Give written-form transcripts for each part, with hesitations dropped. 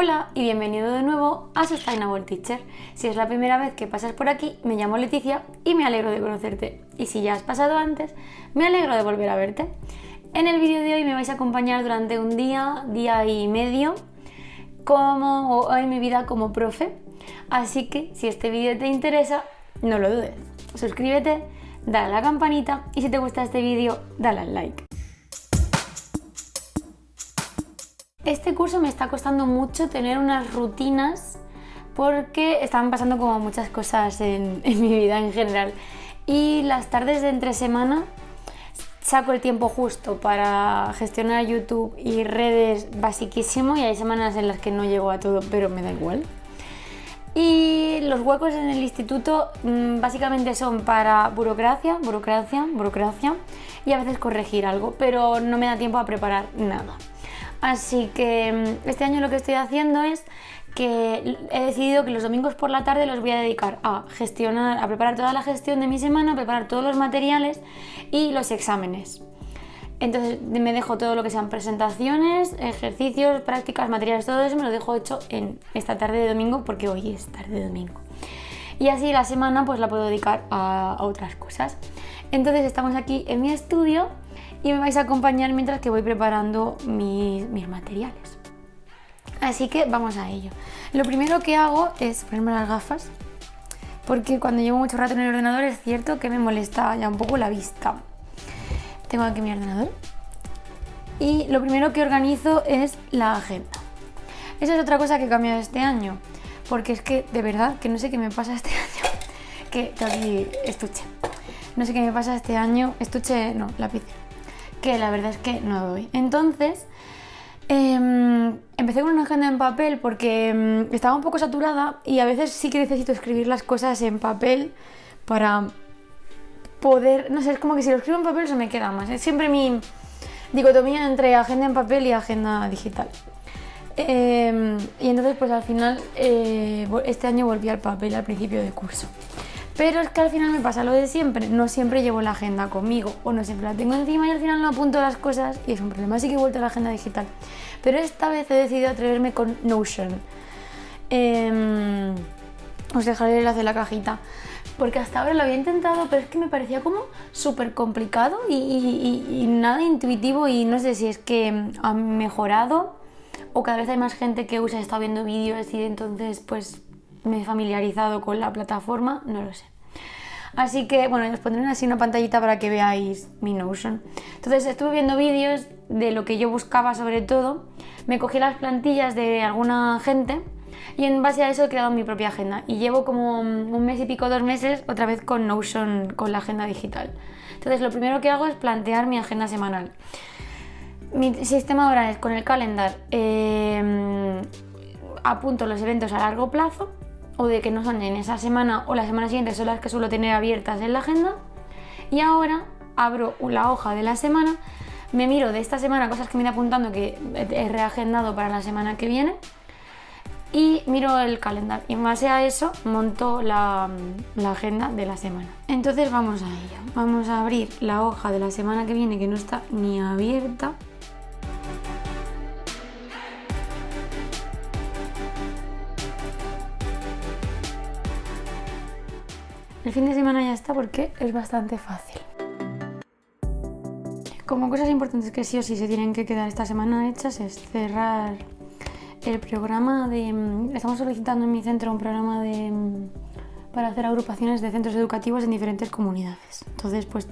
Hola y bienvenido de nuevo a Sustainable Teacher. Si es la primera vez que pasas por aquí, me llamo Leticia y me alegro de conocerte. Y si ya has pasado antes, me alegro de volver a verte. En el vídeo de hoy me vais a acompañar durante un día y medio en mi vida como profe. Así que si este vídeo te interesa, no lo dudes. Suscríbete, dale a la campanita y si te gusta este vídeo, dale al like. Este curso me está costando mucho tener unas rutinas porque estaban pasando como muchas cosas en mi vida en general. Y las tardes de entre semana saco el tiempo justo para gestionar YouTube y redes basiquísimo y hay semanas en las que no llego a todo, pero me da igual. Y los huecos en el instituto básicamente son para burocracia y a veces corregir algo, pero no me da tiempo a preparar nada. Así que este año lo que estoy haciendo es que he decidido que los domingos por la tarde los voy a dedicar a gestionar, a preparar toda la gestión de mi semana, a preparar todos los materiales y los exámenes. Entonces me dejo todo lo que sean presentaciones, ejercicios, prácticas, materiales, todo eso me lo dejo hecho en esta tarde de domingo porque hoy es tarde de domingo. Y así la semana pues la puedo dedicar a otras cosas. Entonces estamos aquí en mi estudio y me vais a acompañar mientras que voy preparando mis materiales. Así que vamos a ello. Lo primero que hago es ponerme las gafas porque cuando llevo mucho rato en el ordenador es cierto que me molesta ya un poco la vista. Tengo aquí mi ordenador y lo primero que organizo es la agenda. Esa es otra cosa que he cambiado este año porque es que de verdad que no sé qué me pasa este año. Que tengo aquí estuche. No sé qué me pasa este año. Estuche, no, lapicero. Que la verdad es que no doy. Entonces empecé con una agenda en papel porque estaba un poco saturada y a veces sí que necesito escribir las cosas en papel para poder, no sé, es como que si lo escribo en papel se me queda más. Es siempre mi dicotomía entre agenda en papel y agenda digital. Y entonces pues al final este año volví al papel al principio de curso. Pero es que al final me pasa lo de siempre, no siempre llevo la agenda conmigo o no siempre la tengo encima y al final no apunto las cosas y es un problema, así que he vuelto a la agenda digital. Pero esta vez he decidido atreverme con Notion. Os dejaré el enlace en la cajita, porque hasta ahora lo había intentado, pero es que me parecía como súper complicado y nada intuitivo y no sé si es que ha mejorado o cada vez hay más gente que usa, he estado viendo vídeos y entonces pues me he familiarizado con la plataforma, no lo sé. Así que, bueno, os pondré así una pantallita para que veáis mi Notion. Entonces estuve viendo vídeos de lo que yo buscaba sobre todo, me cogí las plantillas de alguna gente y en base a eso he creado mi propia agenda. Y llevo como un mes y pico, 2 meses, otra vez con Notion, con la agenda digital. Entonces lo primero que hago es plantear mi agenda semanal. Mi sistema ahora es con el calendar, apunto los eventos a largo plazo, o de que no son en esa semana o la semana siguiente, son las que suelo tener abiertas en la agenda. Y ahora abro la hoja de la semana, me miro de esta semana cosas que me iré apuntando que he reagendado para la semana que viene y miro el calendario y en base a eso monto la agenda de la semana. Entonces vamos a ello, vamos a abrir la hoja de la semana que viene que no está ni abierta. El fin de semana ya está porque es bastante fácil. Como cosas importantes que sí o sí se tienen que quedar esta semana hechas es cerrar el programa de... Estamos solicitando en mi centro un programa para hacer agrupaciones de centros educativos en diferentes comunidades. Entonces, pues,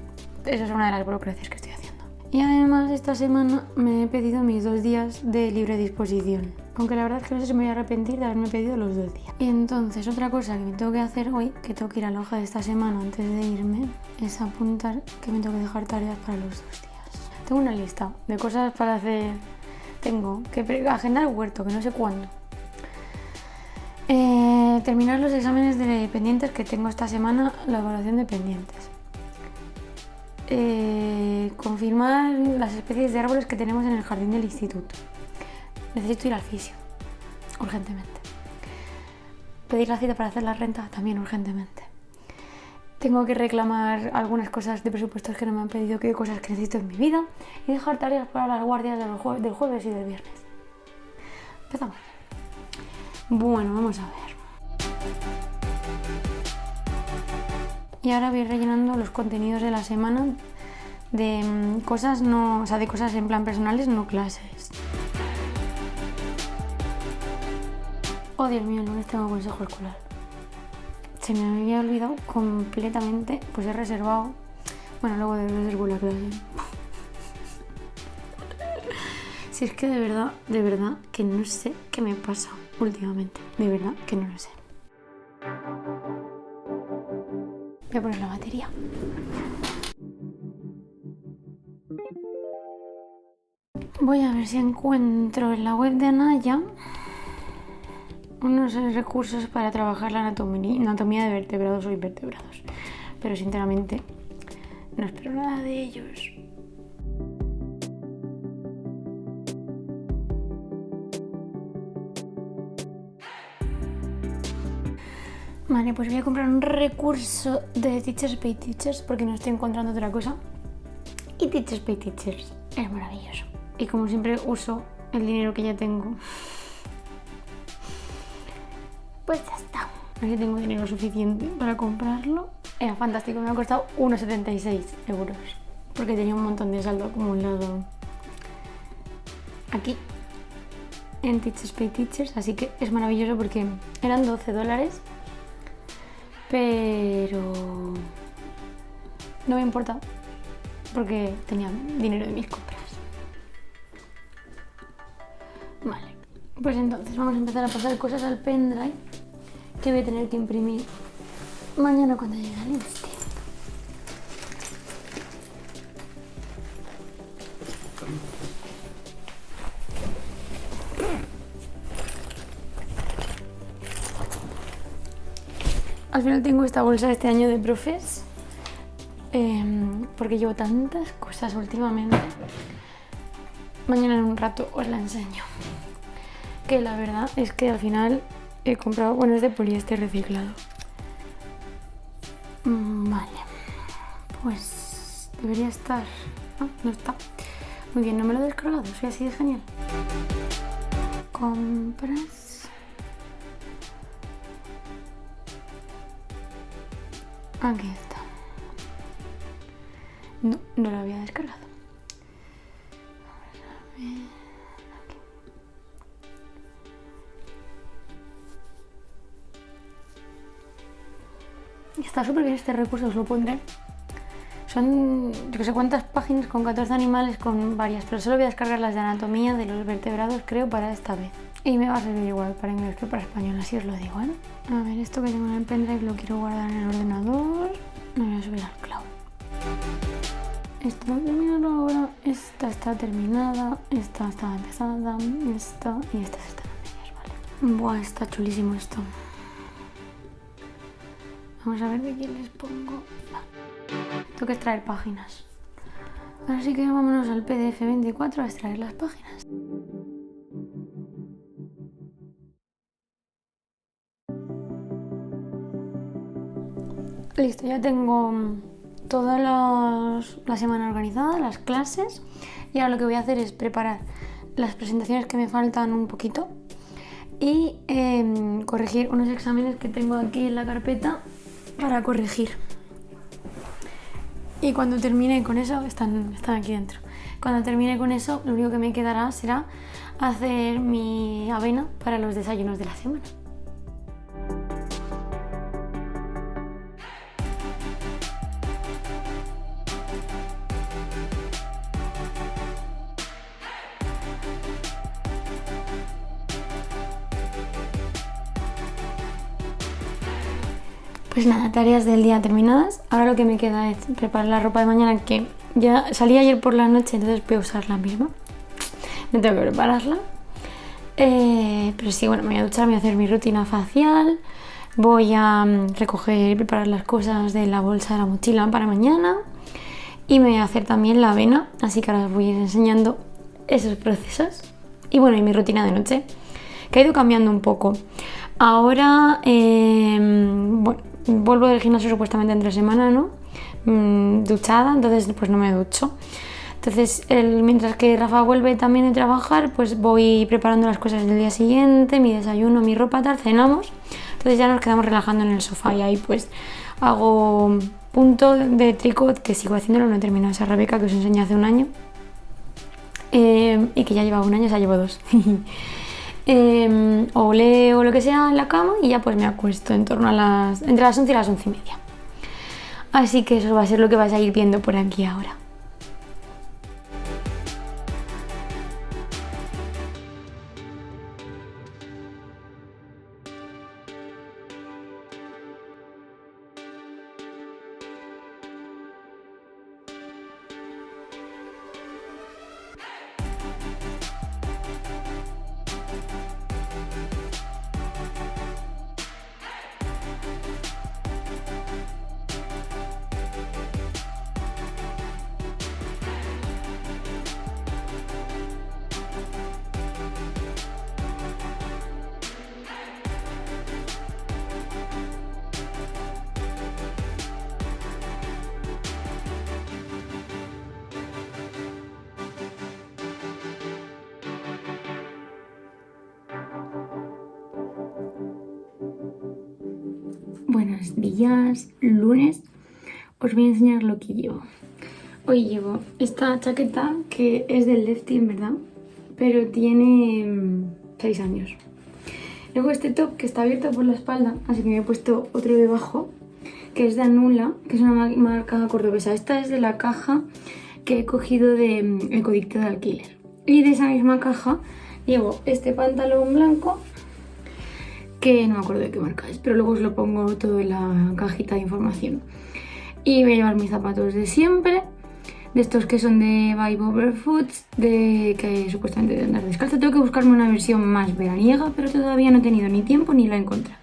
esa es una de las burocracias que estoy haciendo. Y además, esta semana me he pedido mis 2 días de libre disposición. Aunque la verdad es que no sé si me voy a arrepentir de haberme pedido los 2 días. Y entonces, otra cosa que me tengo que hacer hoy, que tengo que ir a la hoja de esta semana antes de irme, es apuntar que me tengo que dejar tareas para los 2 días. Tengo una lista de cosas para hacer. Tengo que agendar el huerto, que no sé cuándo. Terminar los exámenes de pendientes que tengo esta semana, la evaluación de pendientes. Confirmar las especies de árboles que tenemos en el jardín del instituto. Necesito ir al fisio, urgentemente. Pedir la cita para hacer la renta, también urgentemente. Tengo que reclamar algunas cosas de presupuestos que no me han pedido, que cosas que necesito en mi vida, y dejar tareas para las guardias del jueves y del viernes. Empezamos. Bueno, vamos a ver. Y ahora voy rellenando los contenidos de la semana de cosas no, o sea, de cosas en plan personales, no clases. Oh, Dios mío, el lunes tengo consejo escolar. Se me había olvidado completamente, pues he reservado. Bueno, luego de reservo la clase. Si es que de verdad, que no sé qué me pasa últimamente. De verdad que no lo sé. Voy a poner la batería. Voy a ver si encuentro en la web de Anaya unos recursos para trabajar la anatomía de vertebrados o invertebrados. Pero sinceramente no espero nada de ellos. Vale, pues voy a comprar un recurso de Teachers Pay Teachers porque no estoy encontrando otra cosa. Y Teachers Pay Teachers es maravilloso. Y como siempre uso el dinero que ya tengo, pues ya está. Aquí tengo dinero suficiente para comprarlo. Era fantástico, me ha costado 1,76 €. Porque tenía un montón de saldo acumulado aquí en Teachers Pay Teachers. Así que es maravilloso porque eran $12. Pero no me importa porque tenía dinero de mis compras. Vale, pues entonces vamos a empezar a pasar cosas al pendrive que voy a tener que imprimir mañana cuando llegue al Insti. Al final tengo esta bolsa este año de profes porque llevo tantas cosas últimamente. Mañana en un rato os la enseño. Que la verdad es que al final he comprado, bueno, es de poliéster reciclado. Vale, pues debería estar. No está. Muy bien, no me lo he descargado, soy así de genial. Compras. Aquí está. No lo había descargado. Vamos a ver. Aquí. Está súper bien este recurso, os lo pondré. Son yo que sé cuántas páginas con 14 animales con varias, pero solo voy a descargar las de anatomía de los vertebrados, creo, para esta vez. Y me va a servir igual para inglés que para español, así os lo digo, ¿eh? A ver, esto que tengo en el pendrive lo quiero guardar en el ordenador. Me voy a subir al cloud. Esta no terminado ahora, esta está terminada, esta está empezada, esta y estas están a medias, ¿vale? Buah, está chulísimo esto. Vamos a ver de quién les pongo. Tengo que extraer páginas. Así que vámonos al PDF 24 a extraer las páginas. Listo, ya tengo toda la semana organizada, las clases, y ahora lo que voy a hacer es preparar las presentaciones que me faltan un poquito y corregir unos exámenes que tengo aquí en la carpeta para corregir. Y cuando termine con eso, están aquí dentro. Cuando termine con eso, lo único que me quedará será hacer mi avena para los desayunos de la semana. Pues nada, tareas del día terminadas. Ahora lo que me queda es preparar la ropa de mañana, que ya salí ayer por la noche, entonces voy a usar la misma. No tengo que prepararla. Pero sí, bueno, me voy a duchar, me voy a hacer mi rutina facial. Voy a recoger y preparar las cosas de la bolsa de la mochila para mañana. Y me voy a hacer también la avena, así que ahora os voy a ir enseñando esos procesos. Y bueno, y mi rutina de noche, que ha ido cambiando un poco. Ahora, bueno, vuelvo del gimnasio supuestamente entre semana, ¿no? Duchada, entonces pues no me ducho. Entonces, mientras que Rafa vuelve también de trabajar, pues voy preparando las cosas del día siguiente, mi desayuno, mi ropa, tal, cenamos. Entonces ya nos quedamos relajando en el sofá y ahí pues hago punto de tricot, que sigo haciéndolo, no he terminado esa Rebeca que os enseñé hace un año. Y que ya lleva un año, o sea, llevo 2. O leo lo que sea en la cama y ya pues me acuesto entre las 11 y las 11:30. Así que eso va a ser lo que vais a ir viendo por aquí ahora. Buenos días, lunes. Os voy a enseñar lo que llevo. Hoy llevo esta chaqueta que es del Lefty, en verdad, pero tiene 6 años. Luego este top que está abierto por la espalda, así que me he puesto otro debajo, que es de Anula, que es una marca cordobesa. Esta es de la caja que he cogido de Ecodicto de alquiler. Y de esa misma caja llevo este pantalón blanco, que no me acuerdo de qué marca es, pero luego os lo pongo todo en la cajita de información. Y voy a llevar mis zapatos de siempre, de estos que son de Vibe Overfoots, que supuestamente de andar descalzo. Tengo que buscarme una versión más veraniega, pero todavía no he tenido ni tiempo ni la he encontrado.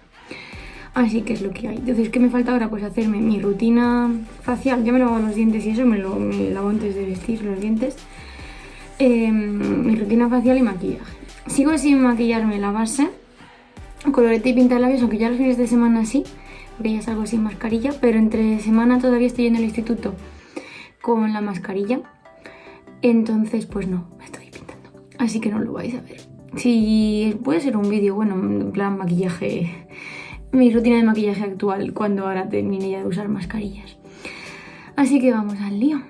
Así que es lo que hay. Entonces, ¿qué me falta ahora? Pues hacerme mi rutina facial. Ya me lavo los dientes y eso, me lavo antes de vestir los dientes. Mi rutina facial y maquillaje. Sigo sin maquillarme la base, colorete y pintar labios, aunque ya los fines de semana sí, porque ya salgo sin mascarilla, pero entre semana todavía estoy yendo al instituto con la mascarilla, entonces pues no, me estoy pintando, así que no lo vais a ver. Si puede ser un vídeo, bueno, en plan maquillaje, mi rutina de maquillaje actual, cuando ahora termine ya de usar mascarillas. Así que vamos al lío.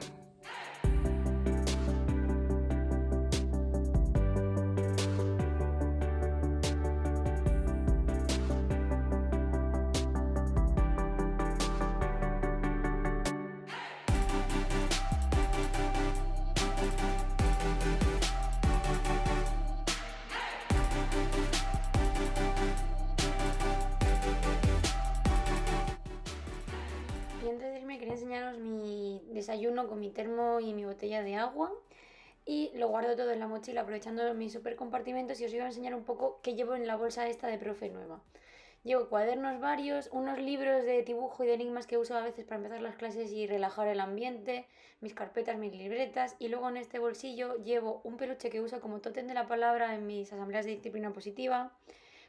Y antes de irme quería enseñaros mi desayuno con mi termo y mi botella de agua, y lo guardo todo en la mochila aprovechando mis super compartimentos, y os iba a enseñar un poco qué llevo en la bolsa esta de profe nueva. Llevo cuadernos varios, unos libros de dibujo y de enigmas que uso a veces para empezar las clases y relajar el ambiente, mis carpetas, mis libretas, y luego en este bolsillo llevo un peluche que uso como tótem de la palabra en mis asambleas de disciplina positiva,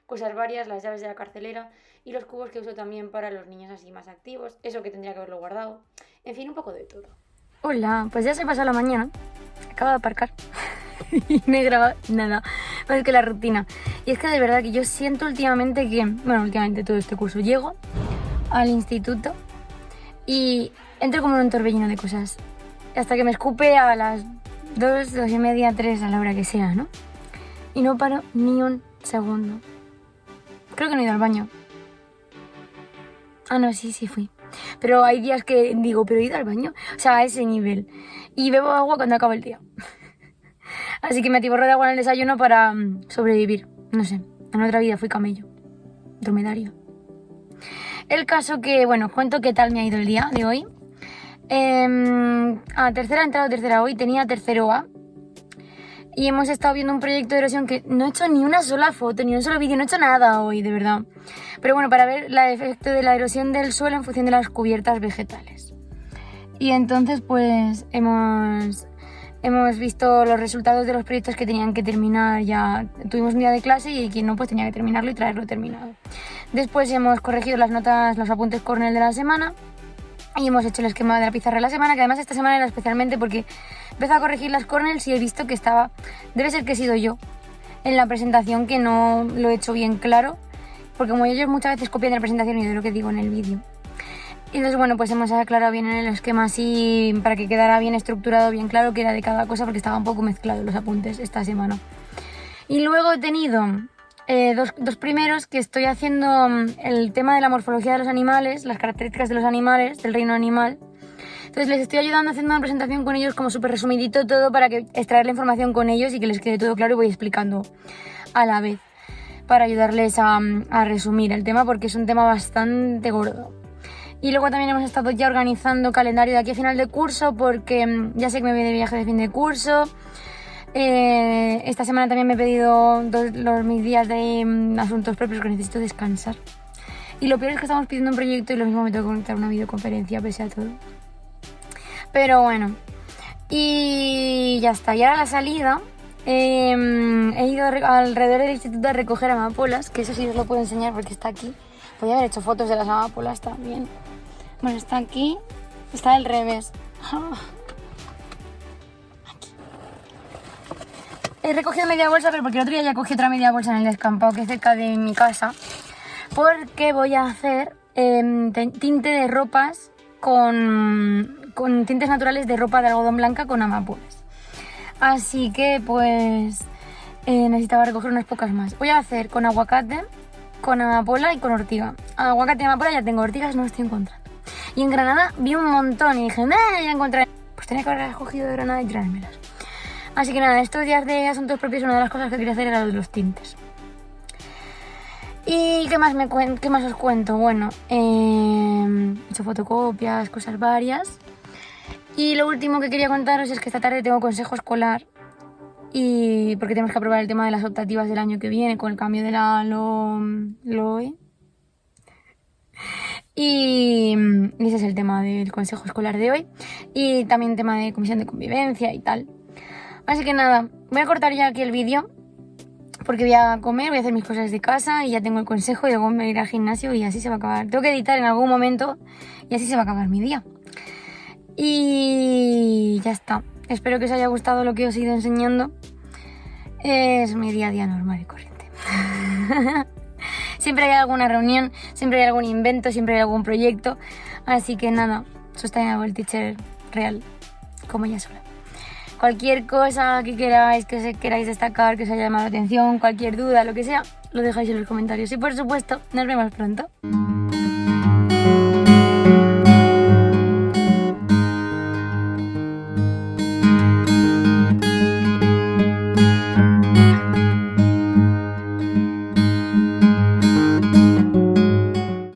cosas varias, las llaves de la carcelera y los cubos que uso también para los niños así más activos, eso que tendría que haberlo guardado, en fin, un poco de todo. Hola, pues ya se pasó la mañana, acabo de aparcar y no he grabado nada más que la rutina. Y es que de verdad que yo siento últimamente todo este curso, llego al instituto y entro como en un torbellino de cosas, hasta que me escupe a las 2, 2:30, 3, a la hora que sea, ¿no? Y no paro ni un segundo. Creo que no he ido al baño. Ah, no, sí fui. Pero hay días que digo, ¿pero he ido al baño? O sea, a ese nivel. Y bebo agua cuando acaba el día. Así que me atiborro de agua en el desayuno para sobrevivir. No sé, en otra vida fui camello. Dromedario. El caso que, bueno, os cuento qué tal me ha ido el día de hoy. Tercera he entrado, tercera hoy, tenía tercero A. Y hemos estado viendo un proyecto de erosión que no he hecho ni una sola foto, ni un solo vídeo, no he hecho nada hoy, de verdad. Pero bueno, para ver el efecto de la erosión del suelo en función de las cubiertas vegetales. Y entonces pues hemos visto los resultados de los proyectos que tenían que terminar ya. Tuvimos un día de clase y quien no pues tenía que terminarlo y traerlo terminado. Después hemos corregido las notas, los apuntes Cornell de la semana. Y hemos hecho el esquema de la pizarra de la semana, que además esta semana era especialmente porque empecé a corregir las corners y he visto que estaba... Debe ser que he sido yo en la presentación que no lo he hecho bien claro, porque como ellos muchas veces copian de la presentación y de lo que digo en el vídeo. Y entonces, bueno, pues hemos aclarado bien en el esquema así para que quedara bien estructurado, bien claro que era de cada cosa, porque estaba un poco mezclado los apuntes esta semana. Y luego he tenido dos primeros que estoy haciendo el tema de la morfología de los animales, las características de los animales, del reino animal. Entonces les estoy ayudando haciendo una presentación con ellos como súper resumidito todo para que extraer la información con ellos y que les quede todo claro, y voy explicando a la vez para ayudarles a resumir el tema, porque es un tema bastante gordo. Y luego también hemos estado ya organizando calendario de aquí a final de curso, porque ya sé que me voy de viaje de fin de curso. Esta semana también me he pedido mis días de asuntos propios, que necesito descansar. Y lo peor es que estamos pidiendo un proyecto y lo mismo me tengo que conectar una videoconferencia pese a todo. Pero bueno, y ya está. Y ahora la salida, he ido alrededor del instituto a recoger amapolas, que eso sí os lo puedo enseñar porque está aquí. Podría haber hecho fotos de las amapolas también. Bueno, está aquí, está al revés. Aquí. He recogido media bolsa, pero porque el otro día ya cogí otra media bolsa en el descampado que es cerca de mi casa, porque voy a hacer tinte de ropas con tintes naturales de ropa de algodón blanca con amapolas. Así que pues necesitaba recoger unas pocas más. Voy a hacer con aguacate, con amapola y con ortiga. Aguacate y amapola ya tengo, ortigas no estoy encontrando. Y en Granada vi un montón y dije, ya encontré. Pues tenía que haber escogido de Granada y traérmelas. Así que nada, estos días de asuntos propios, una de las cosas que quería hacer era lo de los tintes. ¿Y qué más os cuento? Bueno, he hecho fotocopias, cosas varias. Y lo último que quería contaros es que esta tarde tengo consejo escolar, y porque tenemos que aprobar el tema de las optativas del año que viene con el cambio de la LOE. Y ese es el tema del consejo escolar de hoy. Y también tema de comisión de convivencia y tal. Así que nada, voy a cortar ya aquí el vídeo, porque voy a comer, voy a hacer mis cosas de casa y ya tengo el consejo y luego me voy a ir al gimnasio y así se va a acabar. Tengo que editar en algún momento y así se va a acabar mi día. Y ya está. Espero que os haya gustado lo que os he ido enseñando. Es mi día a día normal y corriente. Siempre hay alguna reunión, siempre hay algún invento, siempre hay algún proyecto. Así que nada, Sustainable Teacher real, como ella sola. Cualquier cosa que queráis destacar, que os haya llamado la atención, cualquier duda, lo que sea, lo dejáis en los comentarios. Y por supuesto, nos vemos pronto.